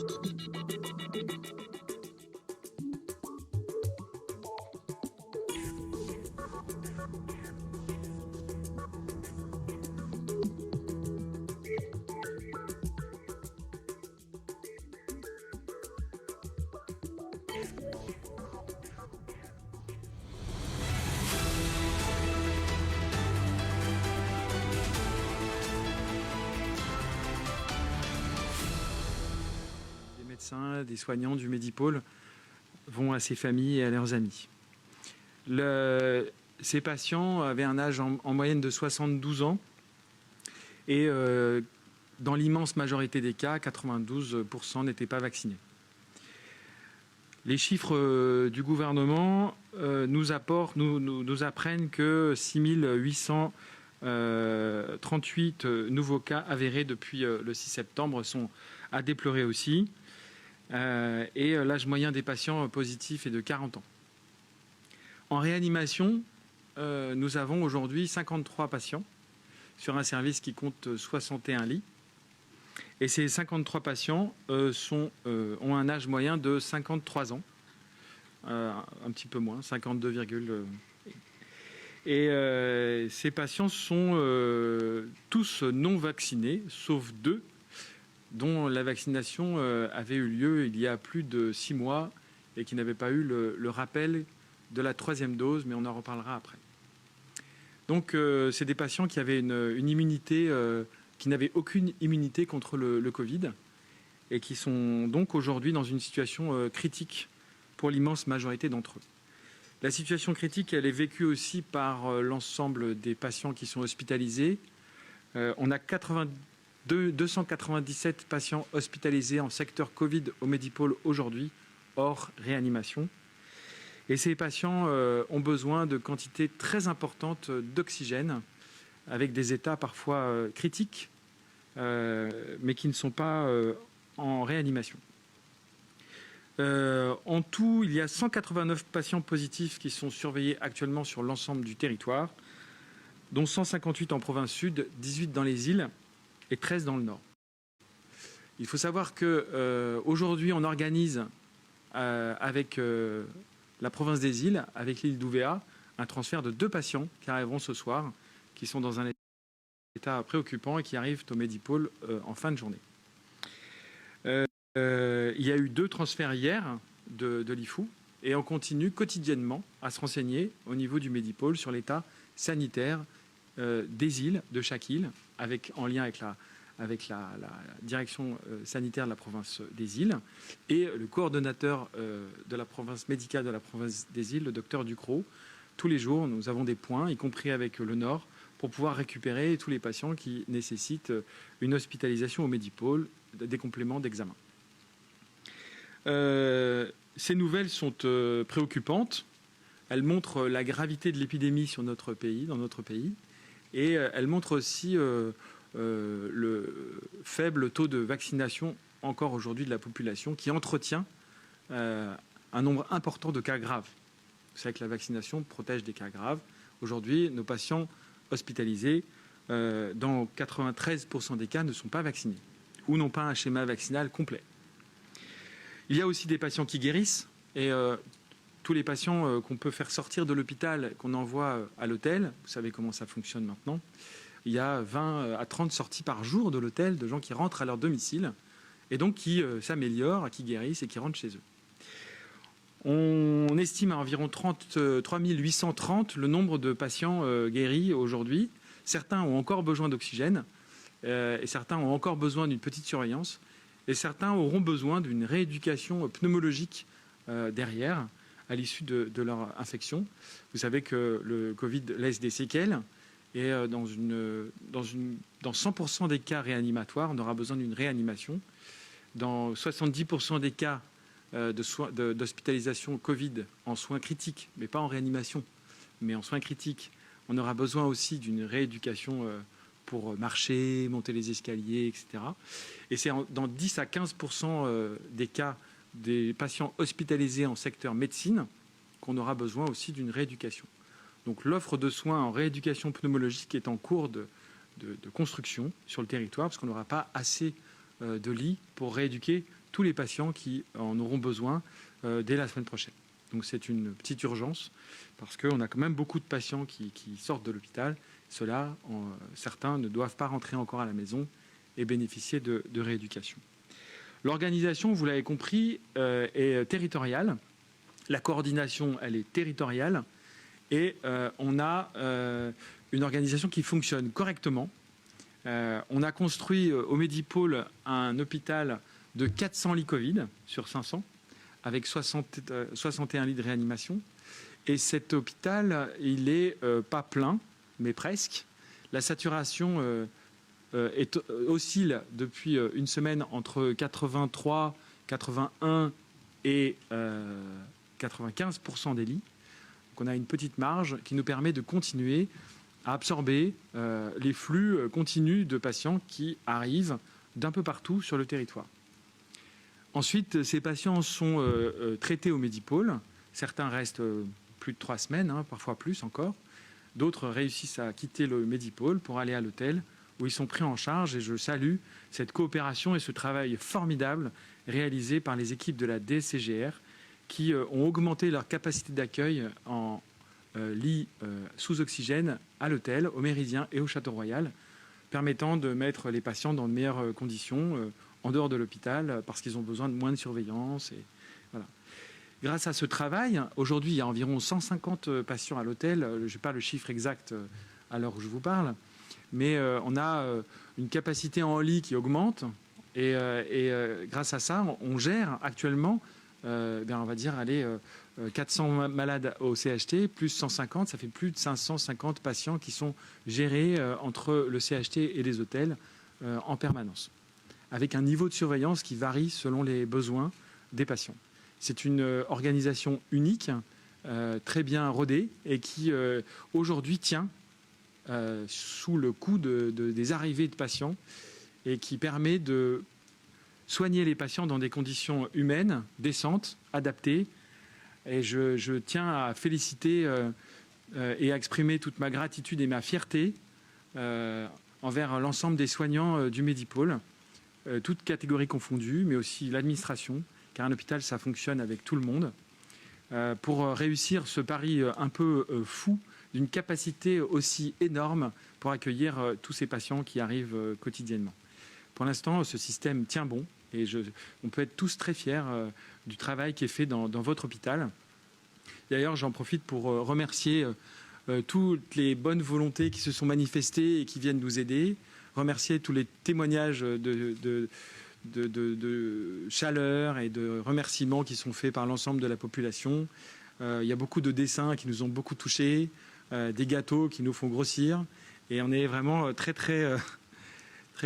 Des médecins, des soignants du Medipôle vont à ces familles et à leurs amis. Ces patients avaient un âge en moyenne de 72 ans et dans l'immense majorité des cas, 92% n'étaient pas vaccinés. Les chiffres du gouvernement nous apprennent que 6838 nouveaux cas avérés depuis le 6 septembre sont à déplorer aussi. Et l'âge moyen des patients positifs est de 40 ans. En réanimation, nous avons aujourd'hui 53 patients sur un service qui compte 61 lits. Et ces 53 patients ont un âge moyen de 53 ans, un petit peu moins, 52, et ces patients sont tous non vaccinés, sauf 2, dont la vaccination avait eu lieu il y a plus de 6 mois et qui n'avaient pas eu le rappel de la 3e dose, mais on en reparlera après. Donc c'est des patients qui avaient une immunité, qui n'avaient aucune immunité contre le Covid et qui sont donc aujourd'hui dans une situation critique pour l'immense majorité d'entre eux. La situation critique, elle est vécue aussi par l'ensemble des patients qui sont hospitalisés. On a 297 patients hospitalisés en secteur Covid au Medipôle aujourd'hui, hors réanimation. Et ces patients ont besoin de quantités très importantes d'oxygène, avec des états parfois critiques, mais qui ne sont pas en réanimation. En tout, il y a 189 patients positifs qui sont surveillés actuellement sur l'ensemble du territoire, dont 158 en province sud, 18 dans les îles et 13 dans le nord. Il faut savoir qu'aujourd'hui, on organise avec la province des îles, avec l'île d'Ouvéa, un transfert de 2 patients qui arriveront ce soir, qui sont dans un état préoccupant et qui arrivent au Medipôle en fin de journée. Il y a eu 2 transferts hier de l'IFU et on continue quotidiennement à se renseigner au niveau du Medipôle sur l'état sanitaire des îles, de chaque île, en lien avec la direction sanitaire de la province des îles et le coordonnateur de la province médicale de la province des îles, le docteur Ducrot. Tous les jours, nous avons des points, y compris avec le Nord, pour pouvoir récupérer tous les patients qui nécessitent une hospitalisation au Medipôle, des compléments d'examen. Ces nouvelles sont préoccupantes. Elles montrent la gravité de l'épidémie dans notre pays, et elles montrent aussi le faible taux de vaccination encore aujourd'hui de la population qui entretient un nombre important de cas graves. Vous savez que la vaccination protège des cas graves. Aujourd'hui, nos patients hospitalisés, dans 93% des cas, ne sont pas vaccinés ou n'ont pas un schéma vaccinal complet. Il y a aussi des patients qui guérissent et tous les patients qu'on peut faire sortir de l'hôpital, qu'on envoie à l'hôtel, vous savez comment ça fonctionne maintenant, il y a 20 à 30 sorties par jour de l'hôtel de gens qui rentrent à leur domicile et donc qui s'améliorent, qui guérissent et qui rentrent chez eux. On estime à environ 3 830 le nombre de patients guéris aujourd'hui. Certains ont encore besoin d'oxygène et certains ont encore besoin d'une petite surveillance et certains auront besoin d'une rééducation pneumologique derrière à l'issue de leur infection. Vous savez que le Covid laisse des séquelles. Et dans 100% des cas réanimatoires, on aura besoin d'une réanimation. Dans 70% des cas d'hospitalisation Covid en soins critiques, mais pas en réanimation, mais en soins critiques, on aura besoin aussi d'une rééducation pour marcher, monter les escaliers, etc. Et c'est dans 10 à 15% des cas des patients hospitalisés en secteur médecine qu'on aura besoin aussi d'une rééducation. Donc l'offre de soins en rééducation pneumologique est en cours de construction sur le territoire parce qu'on n'aura pas assez de lits pour rééduquer tous les patients qui en auront besoin dès la semaine prochaine. Donc c'est une petite urgence parce qu'on a quand même beaucoup de patients qui sortent de l'hôpital. Ceux-là, certains ne doivent pas rentrer encore à la maison et bénéficier de rééducation. L'organisation, vous l'avez compris, est territoriale. La coordination, elle est territoriale. Et on a une organisation qui fonctionne correctement. On a construit au Medipôle un hôpital de 400 lits Covid sur 500, avec 61 lits de réanimation. Et cet hôpital, il n'est pas plein, mais presque. La saturation oscille depuis une semaine entre 83, 81 et 95% des lits. Donc on a une petite marge qui nous permet de continuer à absorber les flux continus de patients qui arrivent d'un peu partout sur le territoire. Ensuite, ces patients sont traités au Medipôle. Certains restent plus de 3 semaines, parfois plus encore. D'autres réussissent à quitter le Medipôle pour aller à l'hôtel où ils sont pris en charge. Et je salue cette coopération et ce travail formidable réalisé par les équipes de la DCGR qui ont augmenté leur capacité d'accueil en lits sous oxygène à l'hôtel, au Méridien et au Château Royal, permettant de mettre les patients dans de meilleures conditions en dehors de l'hôpital parce qu'ils ont besoin de moins de surveillance. Et voilà. Grâce à ce travail, aujourd'hui, il y a environ 150 patients à l'hôtel. Je n'ai pas le chiffre exact à l'heure où je vous parle, mais on a une capacité en lit qui augmente. Et grâce à ça, on gère actuellement, on va dire, 400 malades au CHT, plus 150, ça fait plus de 550 patients qui sont gérés entre le CHT et les hôtels en permanence, avec un niveau de surveillance qui varie selon les besoins des patients. C'est une organisation unique, très bien rodée et qui aujourd'hui tient sous le coup des arrivées de patients et qui permet de soigner les patients dans des conditions humaines, décentes, adaptées. Et je tiens à féliciter et à exprimer toute ma gratitude et ma fierté envers l'ensemble des soignants du Medipôle, toutes catégories confondues, mais aussi l'administration, car un hôpital, ça fonctionne avec tout le monde, pour réussir ce pari un peu fou d'une capacité aussi énorme pour accueillir tous ces patients qui arrivent quotidiennement. Pour l'instant, ce système tient bon et on peut être tous très fiers du travail qui est fait dans votre hôpital. D'ailleurs, j'en profite pour remercier toutes les bonnes volontés qui se sont manifestées et qui viennent nous aider, remercier tous les témoignages de chaleur et de remerciements qui sont faits par l'ensemble de la population. Il y a beaucoup de dessins qui nous ont beaucoup touchés, des gâteaux qui nous font grossir. Et on est vraiment très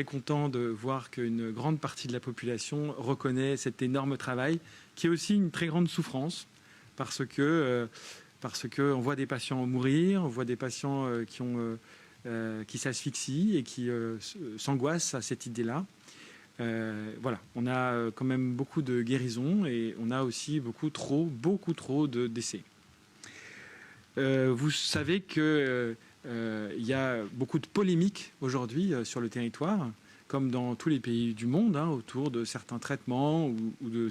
content de voir qu'une grande partie de la population reconnaît cet énorme travail, qui est aussi une très grande souffrance, parce que on voit des patients mourir, on voit des patients qui s'asphyxient et qui s'angoissent à cette idée-là. Voilà, on a quand même beaucoup de guérisons et on a aussi beaucoup trop de décès. Vous savez qu'il y a beaucoup de polémiques aujourd'hui sur le territoire, comme dans tous les pays du monde, autour de certains traitements ou de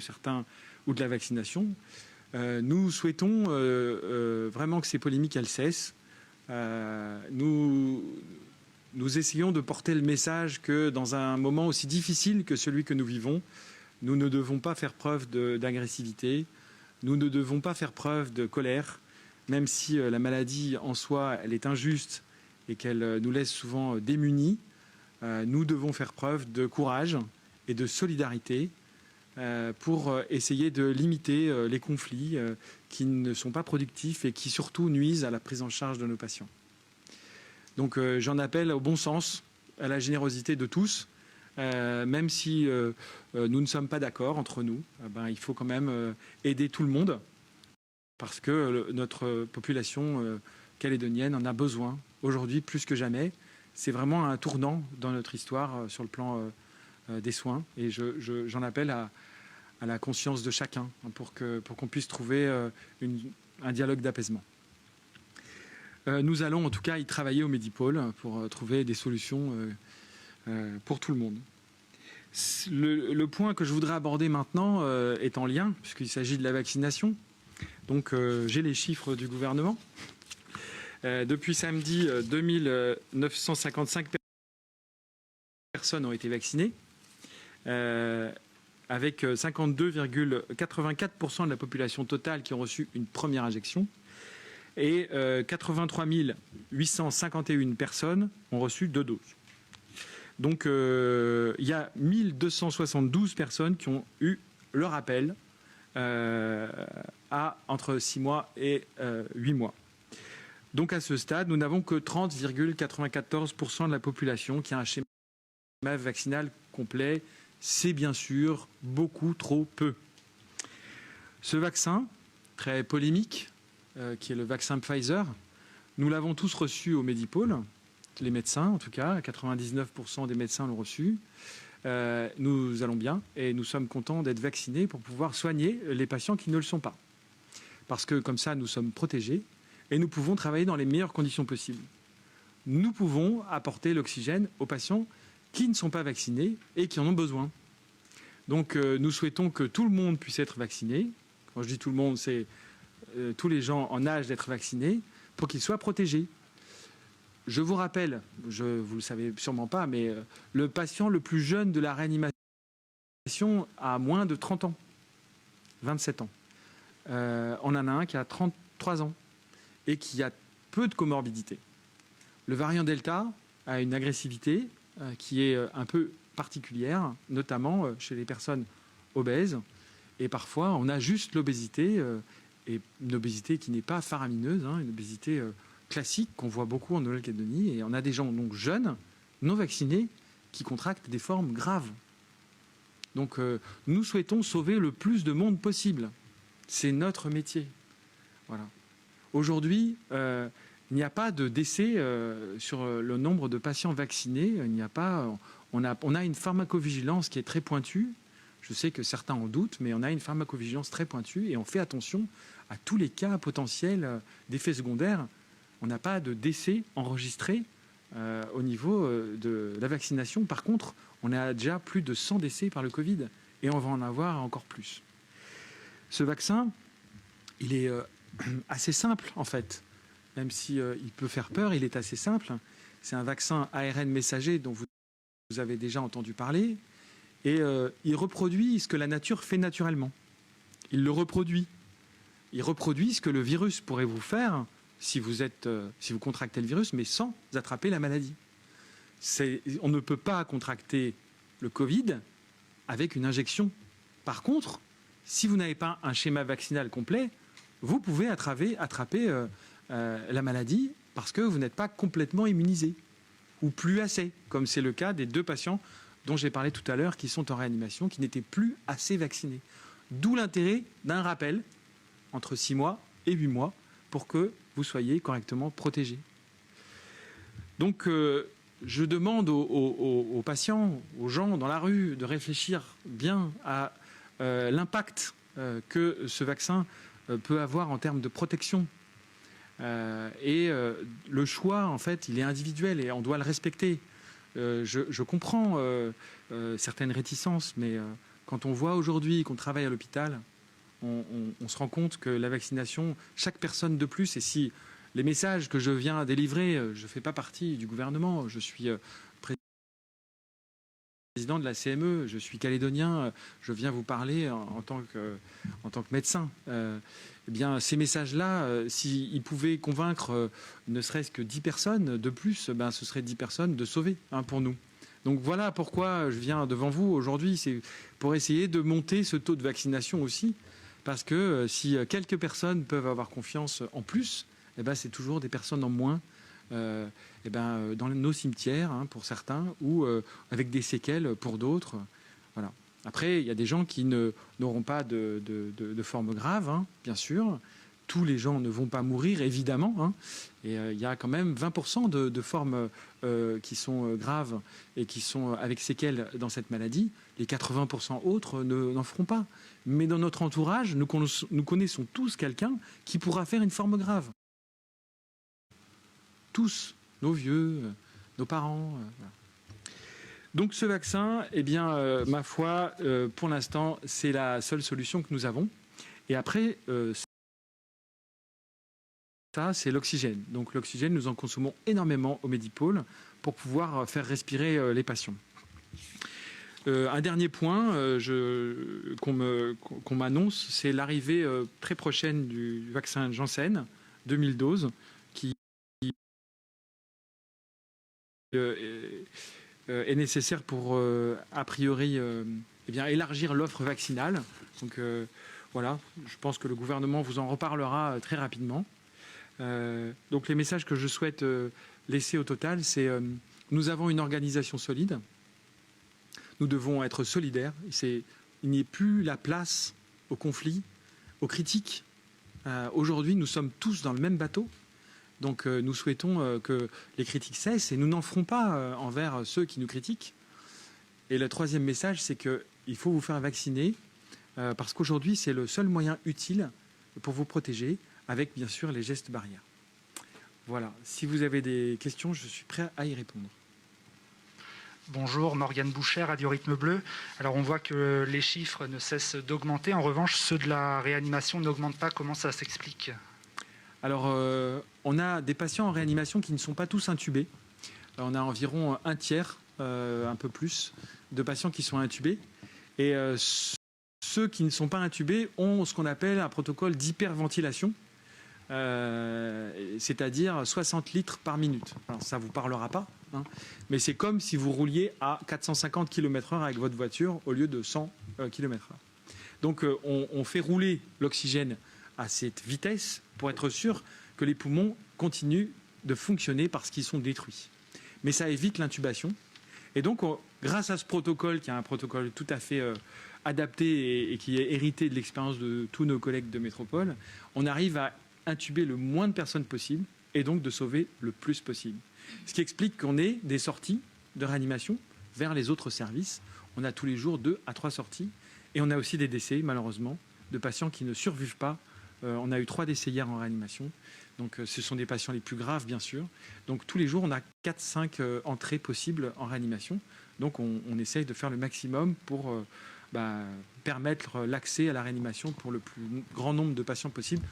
la vaccination. Nous souhaitons vraiment que ces polémiques elles cessent. Nous essayons de porter le message que dans un moment aussi difficile que celui que nous vivons, nous ne devons pas faire preuve d'agressivité, nous ne devons pas faire preuve de colère, même si la maladie en soi, elle est injuste et qu'elle nous laisse souvent démunis. Nous devons faire preuve de courage et de solidarité pour essayer de limiter les conflits qui ne sont pas productifs et qui surtout nuisent à la prise en charge de nos patients. Donc j'en appelle au bon sens, à la générosité de tous, même si nous ne sommes pas d'accord entre nous, il faut quand même aider tout le monde, parce que notre population calédonienne en a besoin aujourd'hui plus que jamais. C'est vraiment un tournant dans notre histoire sur le plan des soins, et j'en appelle à la conscience de chacun pour qu'on puisse trouver un dialogue d'apaisement. Nous allons en tout cas y travailler au Medipôle pour trouver des solutions pour tout le monde. Le point que je voudrais aborder maintenant est en lien, puisqu'il s'agit de la vaccination. Donc j'ai les chiffres du gouvernement. Depuis samedi, 2955 personnes ont été vaccinées, avec 52,84% de la population totale qui ont reçu une première injection. Et 83 851 personnes ont reçu 2 doses. Donc il y a 1272 personnes qui ont eu le rappel à entre 6 mois et 8 mois. Donc à ce stade, nous n'avons que 30,94% de la population qui a un schéma vaccinal complet. C'est bien sûr beaucoup trop peu. Ce vaccin, très polémique, qui est le vaccin Pfizer, nous l'avons tous reçu au Medipôle, les médecins en tout cas, 99% des médecins l'ont reçu. Nous allons bien et nous sommes contents d'être vaccinés pour pouvoir soigner les patients qui ne le sont pas. Parce que comme ça, nous sommes protégés et nous pouvons travailler dans les meilleures conditions possibles. Nous pouvons apporter l'oxygène aux patients qui ne sont pas vaccinés et qui en ont besoin. Donc nous souhaitons que tout le monde puisse être vacciné. Quand je dis tout le monde, c'est tous les gens en âge d'être vaccinés pour qu'ils soient protégés. Je vous rappelle, vous ne le savez sûrement pas, mais le patient le plus jeune de la réanimation a moins de 30 ans, 27 ans. On en a un qui a 33 ans et qui a peu de comorbidité. Le variant Delta a une agressivité qui est un peu particulière, notamment chez les personnes obèses. Et parfois, on a juste l'obésité, et une obésité qui n'est pas faramineuse, une obésité classique qu'on voit beaucoup en Nouvelle-Calédonie. Et on a des gens donc jeunes, non vaccinés, qui contractent des formes graves. Donc nous souhaitons sauver le plus de monde possible. C'est notre métier. Voilà. Aujourd'hui, il n'y a pas de décès sur le nombre de patients vaccinés. Il n'y a pas, on a une pharmacovigilance qui est très pointue. Je sais que certains en doutent, mais on a une pharmacovigilance très pointue et on fait attention à tous les cas potentiels d'effets secondaires. On n'a pas de décès enregistrés au niveau de la vaccination. Par contre, on a déjà plus de 100 décès par le Covid et on va en avoir encore plus. Ce vaccin, il est assez simple en fait. Même si il peut faire peur, il est assez simple. C'est un vaccin ARN messager dont vous avez déjà entendu parler. Et il reproduit ce que la nature fait naturellement. Il le reproduit. Il reproduit ce que le virus pourrait vous faire si vous contractez le virus, mais sans attraper la maladie. On ne peut pas contracter le Covid avec une injection. Par contre, si vous n'avez pas un schéma vaccinal complet, vous pouvez attraper la maladie parce que vous n'êtes pas complètement immunisé, ou plus assez, comme c'est le cas des 2 patients dont j'ai parlé tout à l'heure, qui sont en réanimation, qui n'étaient plus assez vaccinés. D'où l'intérêt d'un rappel entre 6 mois et 8 mois pour que vous soyez correctement protégés. Donc, je demande aux patients, aux gens dans la rue, de réfléchir bien à l'impact que ce vaccin peut avoir en termes de protection. Le choix, en fait, il est individuel et on doit le respecter. Je comprends certaines réticences, mais quand on voit aujourd'hui qu'on travaille à l'hôpital, on se rend compte que la vaccination, chaque personne de plus, et si les messages que je viens délivrer, je ne fais pas partie du gouvernement, je suis président de la CME, je suis calédonien, je viens vous parler en tant que médecin. Eh bien, ces messages-là, s'ils pouvaient convaincre ne serait-ce que 10 personnes de plus, ce serait 10 personnes de sauver pour nous. Donc voilà pourquoi je viens devant vous aujourd'hui, c'est pour essayer de monter ce taux de vaccination aussi, parce que si quelques personnes peuvent avoir confiance en plus, c'est toujours des personnes en moins dans nos cimetières pour certains, ou avec des séquelles pour d'autres. Voilà. Après, il y a des gens qui n'auront pas de forme grave, bien sûr. Tous les gens ne vont pas mourir, évidemment. Et il y a quand même 20% de formes qui sont graves et qui sont avec séquelles dans cette maladie. Les 80% autres n'en feront pas. Mais dans notre entourage, nous connaissons tous quelqu'un qui pourra faire une forme grave. Tous, nos vieux, nos parents. Voilà. Donc ce vaccin, eh bien, ma foi, pour l'instant, c'est la seule solution que nous avons. Et après, ça, c'est l'oxygène. Donc l'oxygène, nous en consommons énormément au Medipôle pour pouvoir faire respirer les patients. Un dernier point qu'on m'annonce, c'est l'arrivée très prochaine du vaccin Janssen, 2000 doses, qui est nécessaire pour, a priori, eh bien, élargir l'offre vaccinale. Donc voilà, je pense que le gouvernement vous en reparlera très rapidement. Donc les messages que je souhaite laisser au total, c'est nous avons une organisation solide. Nous devons être solidaires. Il n'y a plus la place au conflit, aux critiques. Aujourd'hui, nous sommes tous dans le même bateau. Donc nous souhaitons que les critiques cessent et nous n'en ferons pas envers ceux qui nous critiquent. Et le troisième message, c'est qu'il faut vous faire vacciner parce qu'aujourd'hui, c'est le seul moyen utile pour vous protéger, avec bien sûr les gestes barrières. Voilà. Si vous avez des questions, je suis prêt à y répondre. Bonjour, Morgane Boucher, Radio Rythme Bleu. Alors on voit que les chiffres ne cessent d'augmenter. En revanche, ceux de la réanimation n'augmentent pas. Comment ça s'explique ? Alors, on a des patients en réanimation qui ne sont pas tous intubés. On a environ un tiers, un peu plus, de patients qui sont intubés. Et ceux qui ne sont pas intubés ont ce qu'on appelle un protocole d'hyperventilation, c'est-à-dire 60 litres par minute. Alors, ça ne vous parlera pas, hein, mais c'est comme si vous rouliez à 450 km/h avec votre voiture au lieu de 100 km/h. Donc, on fait rouler l'oxygène à cette vitesse pour être sûr que les poumons continuent de fonctionner parce qu'ils sont détruits. Mais ça évite l'intubation. Et donc, grâce à ce protocole, qui est un protocole tout à fait adapté et qui est hérité de l'expérience de tous nos collègues de métropole, on arrive à intuber le moins de personnes possible et donc de sauver le plus possible. Ce qui explique qu'on ait des sorties de réanimation vers les autres services. On a tous les jours 2 à 3 sorties et on a aussi des décès, malheureusement, de patients qui ne survivent pas. On a eu 3 décès hier en réanimation. Donc ce sont des patients les plus graves, bien sûr. Donc tous les jours, on a 4-5 entrées possibles en réanimation. Donc on essaye de faire le maximum pour permettre l'accès à la réanimation pour le plus grand nombre de patients possible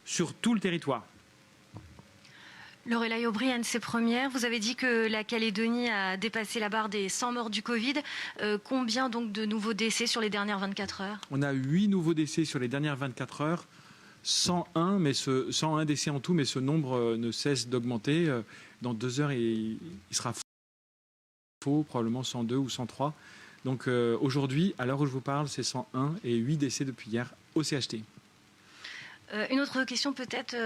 sur tout le territoire. Lorelai O'Brien, c'est première. Vous avez dit que la Calédonie a dépassé la barre des 100 morts du Covid. Combien donc de nouveaux décès sur les dernières 24 heures ? On a 8 nouveaux décès sur les dernières 24 heures. 101 décès en tout, mais ce nombre ne cesse d'augmenter. Dans 2 heures, il sera faux, probablement 102 ou 103. Donc aujourd'hui, à l'heure où je vous parle, c'est 101 et 8 décès depuis hier au CHT. Une autre question peut-être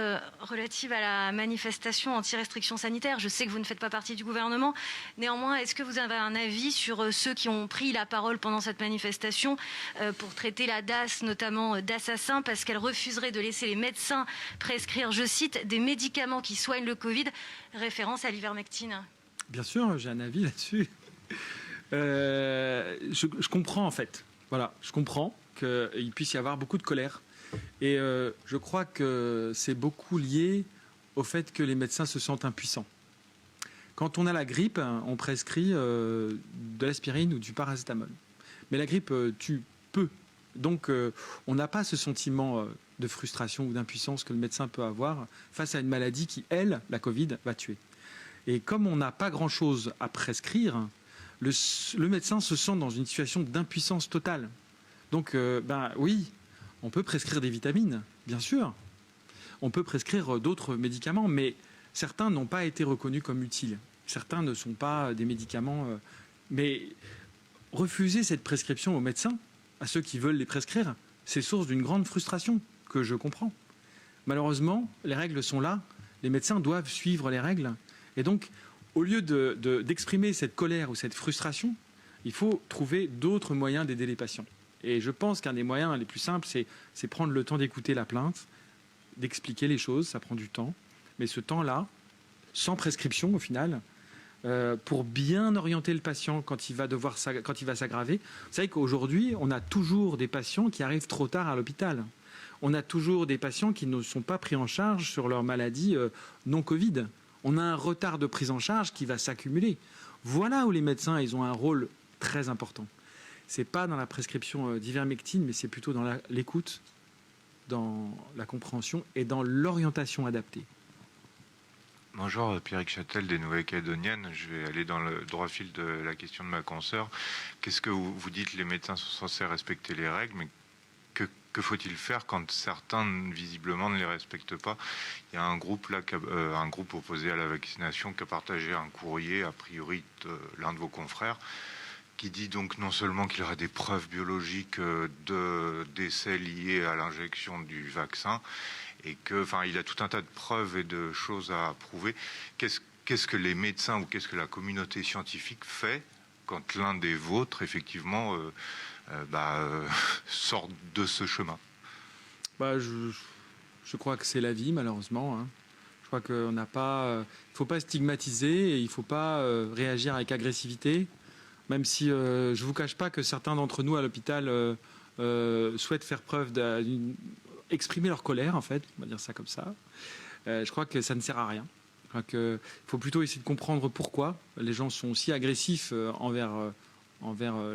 relative à la manifestation anti-restriction sanitaire. Je sais que vous ne faites pas partie du gouvernement. Néanmoins, est-ce que vous avez un avis sur ceux qui ont pris la parole pendant cette manifestation pour traiter la DAS, notamment d'assassin, parce qu'elle refuserait de laisser les médecins prescrire, je cite, des médicaments qui soignent le Covid, référence à l'ivermectine ? Bien sûr, j'ai un avis là-dessus. Je comprends en fait. Voilà, je comprends qu'il puisse y avoir beaucoup de colère. Et je crois que c'est beaucoup lié au fait que les médecins se sentent impuissants. Quand on a la grippe, on prescrit de l'aspirine ou du paracétamol. Mais la grippe tue peu. Donc on n'a pas ce sentiment de frustration ou d'impuissance que le médecin peut avoir face à une maladie qui, elle, la Covid, va tuer. Et comme on n'a pas grand-chose à prescrire, le médecin se sent dans une situation d'impuissance totale. Donc oui, on peut prescrire des vitamines, bien sûr. On peut prescrire d'autres médicaments, mais certains n'ont pas été reconnus comme utiles. Certains ne sont pas des médicaments. Mais refuser cette prescription aux médecins, à ceux qui veulent les prescrire, c'est source d'une grande frustration que je comprends. Malheureusement, les règles sont là. Les médecins doivent suivre les règles. Et donc, au lieu d'exprimer cette colère ou cette frustration, il faut trouver d'autres moyens d'aider les patients. Et je pense qu'un des moyens les plus simples, c'est prendre le temps d'écouter la plainte, d'expliquer les choses, ça prend du temps. Mais ce temps-là, sans prescription au final, pour bien orienter le patient quand il va s'aggraver. Vous savez qu'aujourd'hui, on a toujours des patients qui arrivent trop tard à l'hôpital. On a toujours des patients qui ne sont pas pris en charge sur leur maladie non Covid. On a un retard de prise en charge qui va s'accumuler. Voilà où les médecins, ils ont un rôle très important. C'est pas dans la prescription d'ivermectine, mais c'est plutôt dans l'écoute, dans la compréhension et dans l'orientation adaptée. Bonjour, Pierrick Châtel des Nouvelles-Calédoniennes. Je vais aller dans le droit fil de la question de ma consoeur. Qu'est-ce que vous dites? Les médecins sont censés respecter les règles, mais que faut-il faire quand certains, visiblement, ne les respectent pas? Il y a un groupe là, un groupe opposé à la vaccination qui a partagé un courrier, a priori, de l'un de vos confrères, qui dit donc non seulement qu'il y aurait des preuves biologiques de décès liés à l'injection du vaccin, et il a tout un tas de preuves et de choses à prouver. Qu'est-ce que les médecins ou qu'est-ce que la communauté scientifique fait quand l'un des vôtres, effectivement, sort de ce chemin? Je crois que c'est la vie, malheureusement. Hein. Je crois qu'il ne faut pas stigmatiser et il ne faut pas réagir avec agressivité, même si je ne vous cache pas que certains d'entre nous à l'hôpital souhaitent faire preuve exprimer leur colère, en fait, on va dire ça comme ça. Je crois que ça ne sert à rien. Je crois qu'il faut plutôt essayer de comprendre pourquoi les gens sont aussi agressifs envers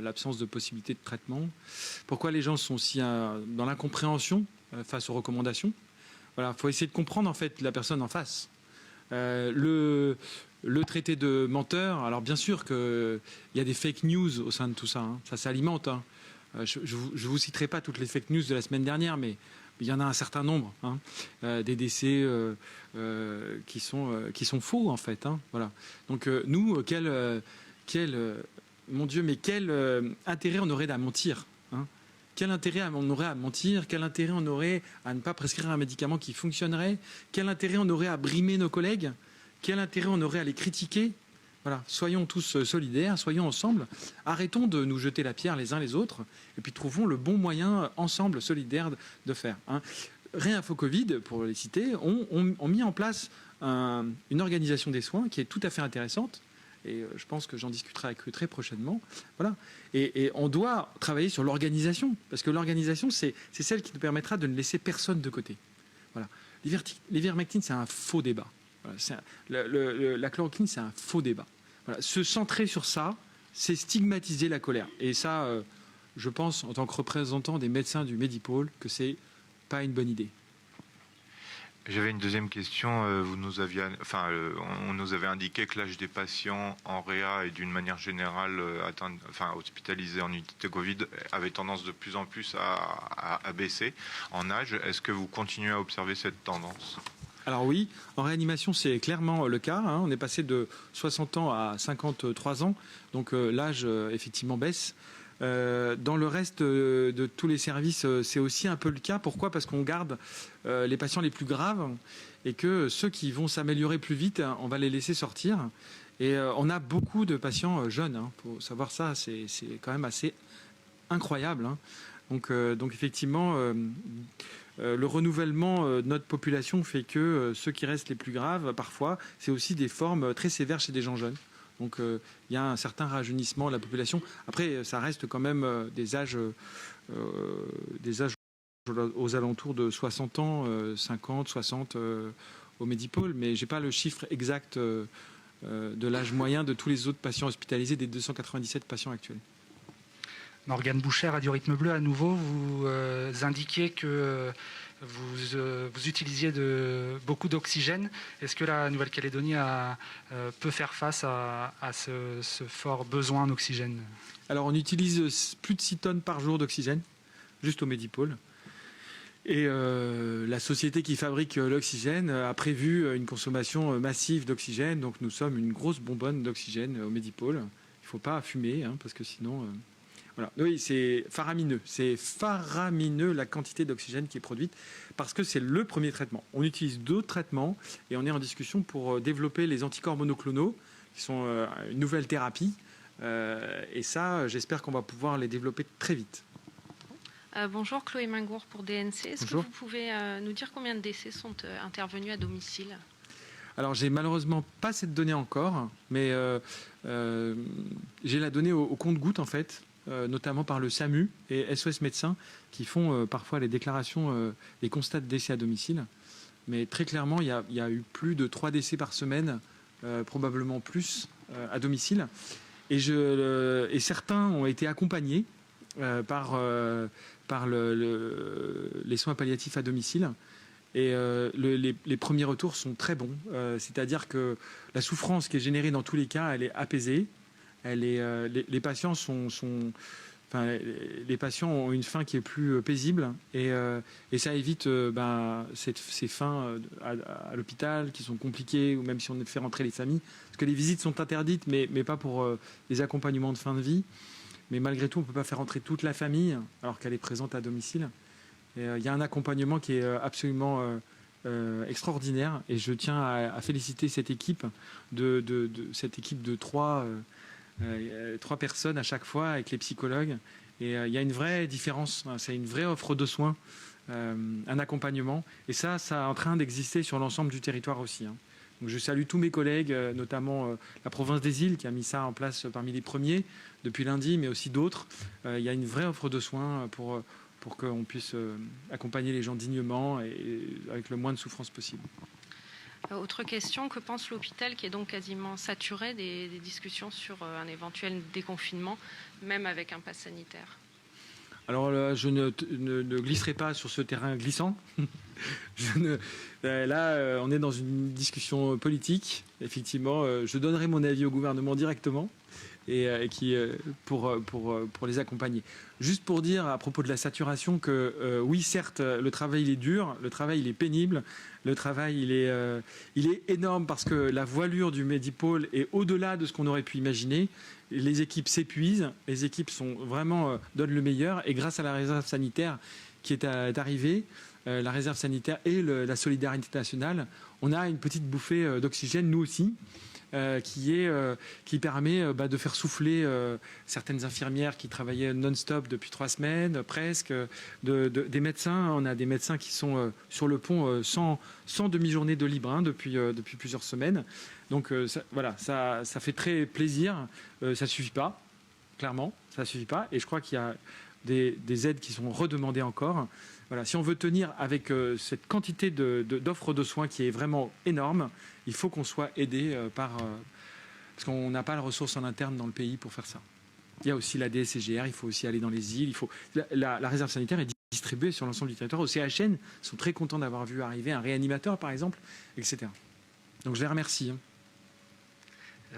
l'absence de possibilité de traitement. Pourquoi les gens sont aussi dans l'incompréhension face aux recommandations. Voilà, il faut essayer de comprendre en fait la personne en face. Le traité de menteur, alors bien sûr qu'il y a des fake news au sein de tout ça, hein. Ça s'alimente. Hein. Je ne vous citerai pas toutes les fake news de la semaine dernière, mais il y en a un certain nombre, hein, des décès qui sont faux en fait. Hein, voilà. Donc nous, mon Dieu, mais quel intérêt on aurait à mentir, hein? Quel intérêt on aurait à mentir? Quel intérêt on aurait à ne pas prescrire un médicament qui fonctionnerait? Quel intérêt on aurait à brimer nos collègues? Quel intérêt on aurait à les critiquer? Voilà, soyons tous solidaires, soyons ensemble. Arrêtons de nous jeter la pierre les uns les autres et puis trouvons le bon moyen ensemble, solidaire, de faire. Hein. Réinfo Covid, pour les citer, ont mis en place une organisation des soins qui est tout à fait intéressante. Et je pense que j'en discuterai avec eux très prochainement. Voilà. Et on doit travailler sur l'organisation, parce que l'organisation, c'est celle qui nous permettra de ne laisser personne de côté. Voilà. L'ivermectine, c'est un faux débat. Voilà. La chloroquine, c'est un faux débat. Voilà. Se centrer sur ça, c'est stigmatiser la colère. Et ça, je pense, en tant que représentant des médecins du Medipôle, que c'est pas une bonne idée. J'avais une deuxième question. On nous avait indiqué que l'âge des patients en réa et d'une manière générale hospitalisés en unité Covid avait tendance de plus en plus à baisser en âge. Est-ce que vous continuez à observer cette tendance? Alors oui, en réanimation, c'est clairement le cas. Hein. On est passé de 60 ans à 53 ans. Donc l'âge, effectivement, baisse. Dans le reste de tous les services, c'est aussi un peu le cas. Pourquoi? Parce qu'on garde les patients les plus graves et que ceux qui vont s'améliorer plus vite, on va les laisser sortir. Et on a beaucoup de patients jeunes. Hein. Pour savoir ça, c'est quand même assez incroyable. Hein. Donc effectivement, le renouvellement de notre population fait que ceux qui restent les plus graves, parfois, c'est aussi des formes très sévères chez des gens jeunes. Donc il y a un certain rajeunissement de la population. Après, ça reste quand même des âges aux alentours de 60 ans, 50, 60 au Medipôle, mais je n'ai pas le chiffre exact de l'âge moyen de tous les autres patients hospitalisés, des 297 patients actuels. Morgane Boucher, Radio Rythme Bleu, à nouveau, vous indiquiez que vous utilisiez beaucoup d'oxygène. Est-ce que la Nouvelle-Calédonie peut faire face à ce fort besoin en oxygène? Alors, on utilise plus de 6 tonnes par jour d'oxygène, juste au Medipôle. Et la société qui fabrique l'oxygène a prévu une consommation massive d'oxygène. Donc, nous sommes une grosse bonbonne d'oxygène au Medipôle. Il ne faut pas fumer, hein, parce que sinon... Voilà. Oui, c'est faramineux. C'est faramineux la quantité d'oxygène qui est produite parce que c'est le premier traitement. On utilise d'autres traitements et on est en discussion pour développer les anticorps monoclonaux qui sont une nouvelle thérapie. Et ça, j'espère qu'on va pouvoir les développer très vite. Bonjour, Chloé Mingour pour DNC. Est-ce que vous pouvez nous dire combien de décès sont intervenus à domicile? Alors, j'ai malheureusement pas cette donnée encore, mais j'ai la donnée au compte-gouttes en fait. Notamment par le SAMU et SOS Médecins qui font parfois les déclarations, les constats de décès à domicile. Mais très clairement, il y a eu plus de 3 décès par semaine, probablement plus, à domicile. Et certains ont été accompagnés par les soins palliatifs à domicile. Et les premiers retours sont très bons. C'est-à-dire que la souffrance qui est générée dans tous les cas, elle est apaisée. Les patients les patients ont une fin qui est plus paisible et ça évite ces fins à l'hôpital qui sont compliquées, ou même si on fait rentrer les familles. Parce que les visites sont interdites, mais pas pour les accompagnements de fin de vie. Mais malgré tout, on ne peut pas faire rentrer toute la famille alors qu'elle est présente à domicile. Il y a un accompagnement qui est absolument extraordinaire. Et je tiens à féliciter cette équipe cette équipe de trois personnes à chaque fois avec les psychologues. Et il y a une vraie différence. C'est une vraie offre de soins, un accompagnement. Et ça est en train d'exister sur l'ensemble du territoire aussi. Donc je salue tous mes collègues, notamment la province des Îles qui a mis ça en place parmi les premiers depuis lundi, mais aussi d'autres. Il y a une vraie offre de soins pour qu'on puisse accompagner les gens dignement et avec le moins de souffrance possible. Autre question, que pense l'hôpital qui est donc quasiment saturé des discussions sur un éventuel déconfinement, même avec un pass sanitaire? Alors je ne glisserai pas sur ce terrain glissant. Là, on est dans une discussion politique. Effectivement, je donnerai mon avis au gouvernement directement pour les accompagner. Juste pour dire à propos de la saturation que oui, certes, le travail il est dur, le travail il est pénible, le travail il est énorme parce que la voilure du Medipôle est au-delà de ce qu'on aurait pu imaginer. Les équipes s'épuisent, les équipes donnent le meilleur, et grâce à la réserve sanitaire qui est arrivée, la réserve sanitaire et la solidarité nationale, on a une petite bouffée d'oxygène, nous aussi, qui permet de faire souffler certaines infirmières qui travaillaient non-stop depuis 3 semaines, presque, des médecins. On a des médecins qui sont sur le pont sans demi-journée de libre depuis plusieurs semaines. Donc ça fait très plaisir. Ça ne suffit pas, clairement, ça ne suffit pas. Et je crois qu'il y a des aides qui sont redemandées encore. Voilà, si on veut tenir avec cette quantité d'offres de soins qui est vraiment énorme, il faut qu'on soit aidé parce qu'on n'a pas la ressource en interne dans le pays pour faire ça. Il y a aussi la DSCGR, il faut aussi aller dans les îles. La réserve sanitaire est distribuée sur l'ensemble du territoire. Au CHN, ils sont très contents d'avoir vu arriver un réanimateur, par exemple, etc. Donc je les remercie.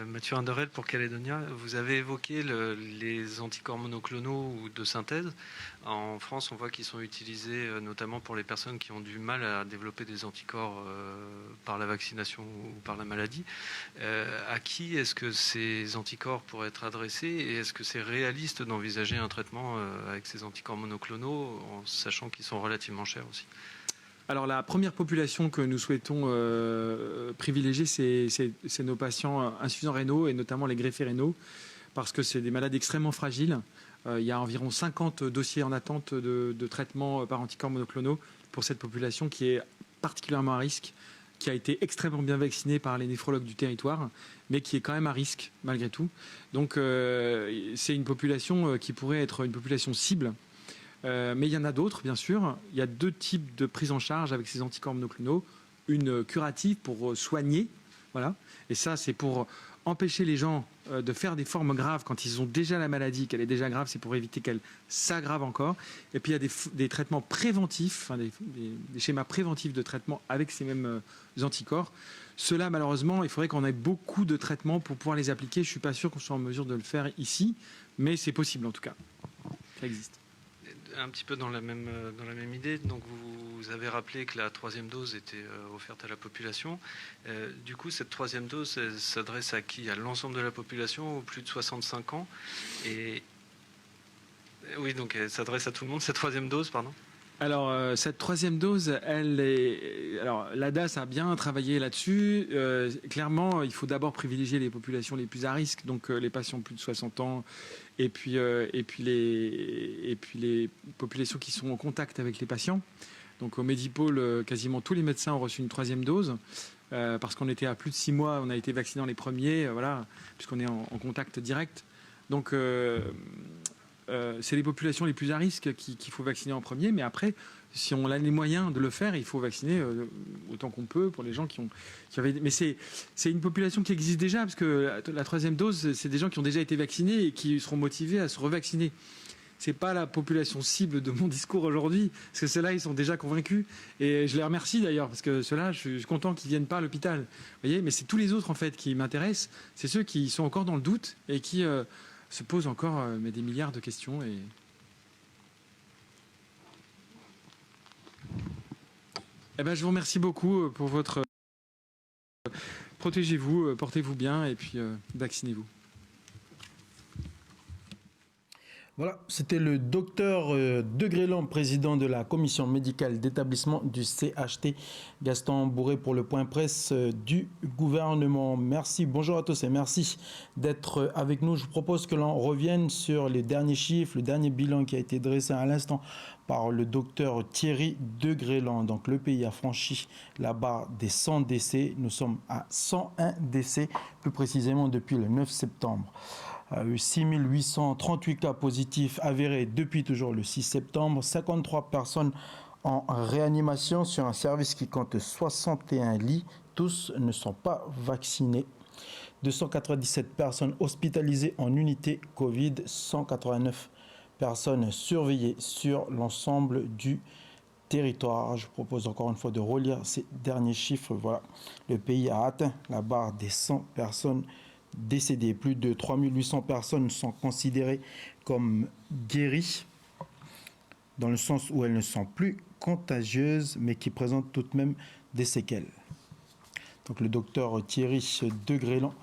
Mathieu Anderel pour Calédonia, vous avez évoqué les anticorps monoclonaux ou de synthèse. En France, on voit qu'ils sont utilisés notamment pour les personnes qui ont du mal à développer des anticorps par la vaccination ou par la maladie. À qui est-ce que ces anticorps pourraient être adressés, et est-ce que c'est réaliste d'envisager un traitement avec ces anticorps monoclonaux en sachant qu'ils sont relativement chers aussi? Alors la première population que nous souhaitons privilégier, c'est nos patients insuffisants rénaux, et notamment les greffés rénaux, parce que c'est des malades extrêmement fragiles. Il y a environ 50 dossiers en attente de traitement par anticorps monoclonaux pour cette population qui est particulièrement à risque, qui a été extrêmement bien vaccinée par les néphrologues du territoire, mais qui est quand même à risque malgré tout. Donc c'est une population qui pourrait être une population cible. Mais il y en a d'autres, bien sûr. Il y a 2 types de prise en charge avec ces anticorps monoclonaux. Une curative pour soigner, voilà. Et ça, c'est pour empêcher les gens de faire des formes graves quand ils ont déjà la maladie, qu'elle est déjà grave, c'est pour éviter qu'elle s'aggrave encore. Et puis il y a des traitements préventifs, des schémas préventifs de traitement avec ces mêmes anticorps. Ceux-là, malheureusement, il faudrait qu'on ait beaucoup de traitements pour pouvoir les appliquer. Je ne suis pas sûr qu'on soit en mesure de le faire ici, mais c'est possible en tout cas. Ça existe. Un petit peu dans la même idée, donc vous avez rappelé que la 3e dose était offerte à la population. Du coup, cette 3e dose s'adresse à qui? À l'ensemble de la population, aux plus de 65 ans? Et oui, donc elle s'adresse à tout le monde, cette 3e dose, pardon. Alors, cette 3e dose, alors, l'ADAS a bien travaillé là-dessus. Clairement, il faut d'abord privilégier les populations les plus à risque, donc les patients plus de 60 ans, et puis les populations qui sont en contact avec les patients. Donc, au Medipôle, quasiment tous les médecins ont reçu une 3e dose, parce qu'on était à plus de 6 mois, on a été vaccinés dans les premiers, voilà, puisqu'on est en contact direct. Donc, c'est les populations les plus à risque qu'il faut vacciner en premier, mais après, si on a les moyens de le faire, il faut vacciner autant qu'on peut pour les gens qui avaient... Mais c'est une population qui existe déjà, parce que la troisième dose, c'est des gens qui ont déjà été vaccinés et qui seront motivés à se revacciner. C'est pas la population cible de mon discours aujourd'hui, parce que ceux-là, ils sont déjà convaincus. Et je les remercie d'ailleurs, parce que ceux-là, je suis content qu'ils viennent pas à l'hôpital. Vous voyez, mais c'est tous les autres en fait qui m'intéressent. C'est ceux qui sont encore dans le doute et qui se posent encore des milliards de questions. Eh ben, je vous remercie beaucoup pour votre... Protégez-vous, portez-vous bien et puis vaccinez-vous. Voilà, c'était le docteur Degrélan, président de la commission médicale d'établissement du CHT, Gaston Bourré, pour le point presse du gouvernement. Merci, bonjour à tous et merci d'être avec nous. Je vous propose que l'on revienne sur les derniers chiffres, le dernier bilan qui a été dressé à l'instant par le docteur Thierry Degrélan. Donc le pays a franchi la barre des 100 décès. Nous sommes à 101 décès, plus précisément depuis le 9 septembre. 6 838 cas positifs avérés depuis toujours le 6 septembre, 53 personnes en réanimation sur un service qui compte 61 lits. Tous ne sont pas vaccinés. 297 personnes hospitalisées en unité Covid, 189 personnes surveillées sur l'ensemble du territoire. Je vous propose encore une fois de relire ces derniers chiffres. Voilà, le pays a atteint la barre des 100 personnes décédées. Plus de 3 800 personnes sont considérées comme guéries, dans le sens où elles ne sont plus contagieuses, mais qui présentent tout de même des séquelles. Donc le docteur Thierry Degrélan,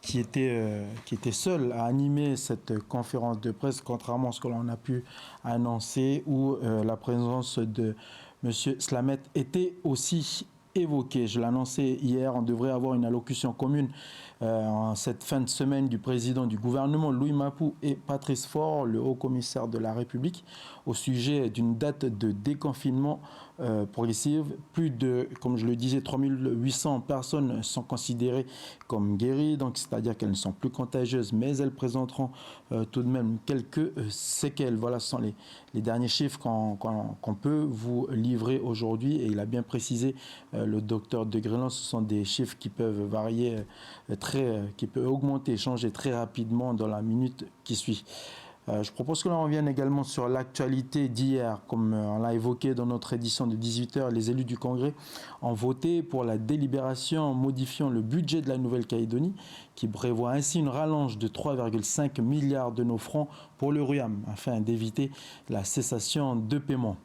qui était seul à animer cette conférence de presse, contrairement à ce que l'on a pu annoncer, où la présence de M. Slamet était aussi évoquée. Je l'annonçais hier, on devrait avoir une allocution commune en cette fin de semaine du président du gouvernement, Louis Mapou, et Patrice Faure, le haut-commissaire de la République, au sujet d'une date de déconfinement progressive. Plus de, comme je le disais, 3 800 personnes sont considérées comme guéries, donc c'est-à-dire qu'elles ne sont plus contagieuses, mais elles présenteront tout de même quelques séquelles. Voilà, ce sont les derniers chiffres qu'on peut vous livrer aujourd'hui, et il a bien précisé, le docteur Degrélan, ce sont des chiffres qui peuvent varier, qui peuvent augmenter, changer très rapidement dans la minute qui suit. Je propose que l'on revienne également sur l'actualité d'hier. Comme on l'a évoqué dans notre édition de 18h, les élus du Congrès ont voté pour la délibération modifiant le budget de la Nouvelle-Calédonie, qui prévoit ainsi une rallonge de 3,5 milliards de nos francs pour le RUAM, afin d'éviter la cessation de paiement.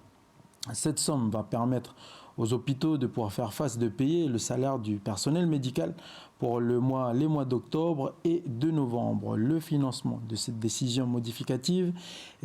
Cette somme va permettre aux hôpitaux de pouvoir faire face, de payer le salaire du personnel médical pour les mois d'octobre et de novembre. Le financement de cette décision modificative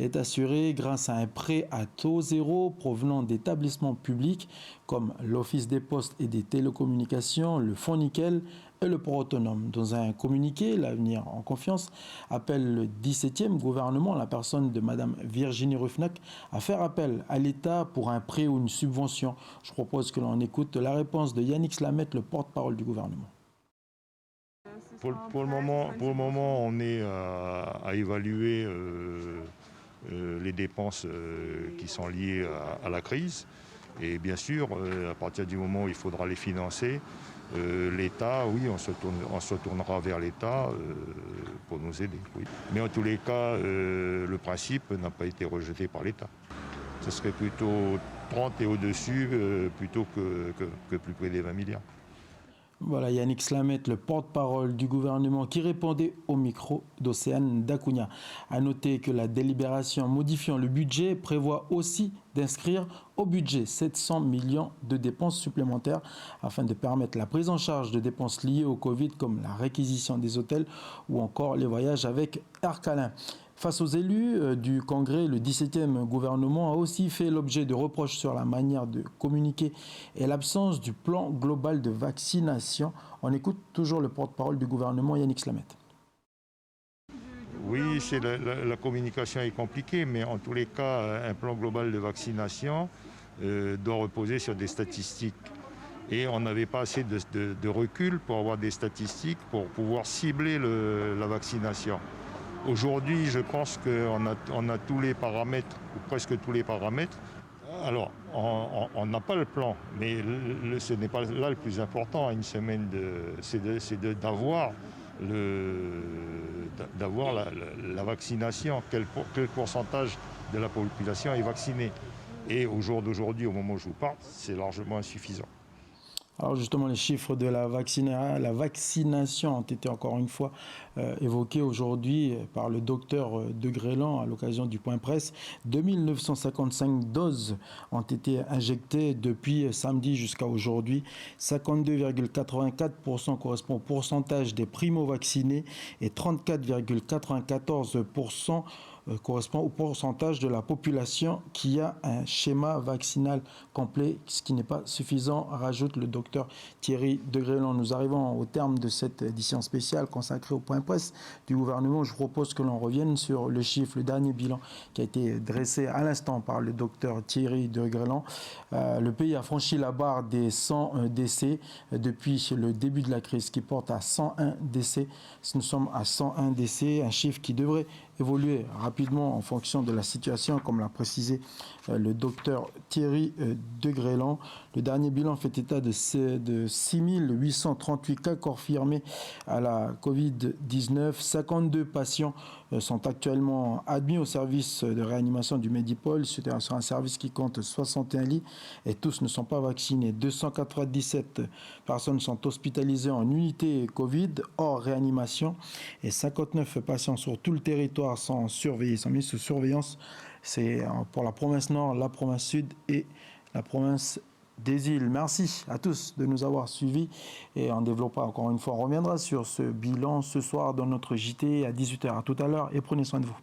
est assuré grâce à un prêt à taux zéro provenant d'établissements publics comme l'Office des postes et des télécommunications, le Fonds Nickel et le Port autonome. Dans un communiqué, l'Avenir en confiance appelle le 17e gouvernement, la personne de Mme Virginie Ruffnac, à faire appel à l'État pour un prêt ou une subvention. Je propose que l'on écoute la réponse de Yannick Slamet, le porte-parole du gouvernement. Pour le moment, on est à évaluer les dépenses qui sont liées à la crise. Et bien sûr, à partir du moment où il faudra les financer, l'État, oui, on se tournera vers l'État pour nous aider. Oui. Mais en tous les cas, le principe n'a pas été rejeté par l'État. Ce serait plutôt 30 et au-dessus plutôt que plus près des 20 milliards. Voilà, Yannick Slamet, le porte-parole du gouvernement, qui répondait au micro d'Océane Dacunha. À noter que la délibération modifiant le budget prévoit aussi d'inscrire au budget 700 millions de dépenses supplémentaires afin de permettre la prise en charge de dépenses liées au Covid, comme la réquisition des hôtels ou encore les voyages avec Air Calin. Face aux élus du Congrès, le 17e gouvernement a aussi fait l'objet de reproches sur la manière de communiquer et l'absence du plan global de vaccination. On écoute toujours le porte-parole du gouvernement, Yannick Slamet. Oui, la communication est compliquée, mais en tous les cas, un plan global de vaccination doit reposer sur des statistiques. Et on n'avait pas assez de recul pour avoir des statistiques pour pouvoir cibler la vaccination. Aujourd'hui, je pense qu'on a tous les paramètres, ou presque tous les paramètres. Alors, on n'a pas le plan, mais ce n'est pas là le plus important à une semaine, c'est d'avoir la vaccination, quel pourcentage de la population est vaccinée. Et au jour d'aujourd'hui, au moment où je vous parle, c'est largement insuffisant. Alors justement, les chiffres de la vaccination ont été encore une fois évoqués aujourd'hui par le docteur De Grélan à l'occasion du point presse. 2955 doses ont été injectées depuis samedi jusqu'à aujourd'hui. 52,84% correspond au pourcentage des primo-vaccinés et 34,94% correspond au pourcentage de la population qui a un schéma vaccinal complet, ce qui n'est pas suffisant, rajoute le docteur Thierry De Grélan. Nous arrivons au terme de cette édition spéciale consacrée au point presse du gouvernement. Je propose que l'on revienne sur le chiffre, le dernier bilan qui a été dressé à l'instant par le docteur Thierry De Grélan. Le pays a franchi la barre des 100 décès depuis le début de la crise, qui porte à 101 décès. Nous sommes à 101 décès, un chiffre qui devrait évoluer rapidement en fonction de la situation, comme l'a précisé le docteur Thierry De Grélan. Le dernier bilan fait état de 6838 cas confirmés à la Covid-19. 52 patients sont actuellement admis au service de réanimation du Medipol, sur un service qui compte 61 lits, et tous ne sont pas vaccinés. 297 personnes sont hospitalisées en unité Covid hors réanimation, et 59 patients sur tout le territoire sont surveillés, sont mis sous surveillance. C'est pour la province Nord, la province Sud et la province des îles. Merci à tous de nous avoir suivis, et en développant encore une fois, on reviendra sur ce bilan ce soir dans notre JT à 18h. À tout à l'heure et prenez soin de vous.